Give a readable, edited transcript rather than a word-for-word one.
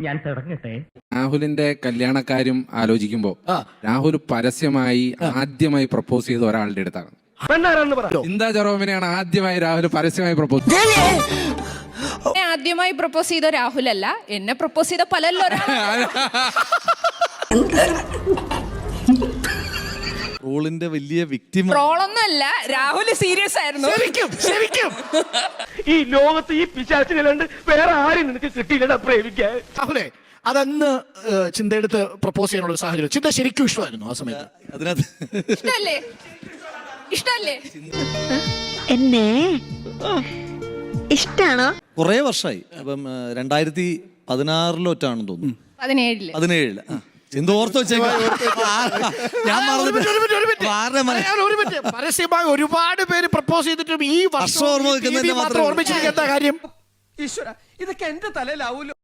ഞാൻ തുടങ്ങട്ടെ. രാഹുലിന്റെ കല്യാണക്കാര്യം ആലോചിക്കുമ്പോ രാഹുൽ പരസ്യമായി ആദ്യമായി പ്രപ്പോസ് ചെയ്ത ഒരാളുടെ അടുത്താണ്. ചിന്താ ജെറോമിനെയാണ് ആദ്യമായി രാഹുൽ പരസ്യമായി പ്രപ്പോസ് ആദ്യമായി പ്രപ്പോസ് ചെയ്ത രാഹുലല്ല, എന്നെ പ്രപ്പോസ് ചെയ്ത പലല്ലോ. ട്രോളിന്റെ വലിയ വിക്ടിം ട്രോളൊന്നുമല്ല, രാഹുൽ സീരിയസ് ആയിരുന്നു. ശരിക്കും ഈ ലോകത്ത് ഈ പിശാചിനല്ലാണ്ട് വേറെ ആരും നിനക്ക് കിട്ടിയില്ലടാ പ്രേമിക്കാൻ. രാഹുലേ, അതന്ന് ചിന്തയെടുത്ത് പ്രപ്പോസ് ചെയ്യാനുള്ള സാഹചര്യം ചിന്ത ശരിക്കും ഇഷ്ടമായിരുന്നു ആ സമയത്ത്? അതിനകത്ത് ഇഷ്ടല്ലേ? ഇഷ്ടല്ലേ? എന്നെ ഇഷ്ടാണോ? കുറെ വർഷമായി. അപ്പം 2016 തോന്നുന്നു, 17 എന്തോ ഓർത്ത് വെച്ചേക്കാം. പരസ്യമായി ഒരുപാട് പേര് പ്രപ്പോസ് ചെയ്തിട്ടും ഈ വർഷം ഓർമ്മിച്ചിരിക്കുന്ന കാര്യം ഈശ്വര, ഇതൊക്കെ എന്റെ തലയിലാവൂലോ.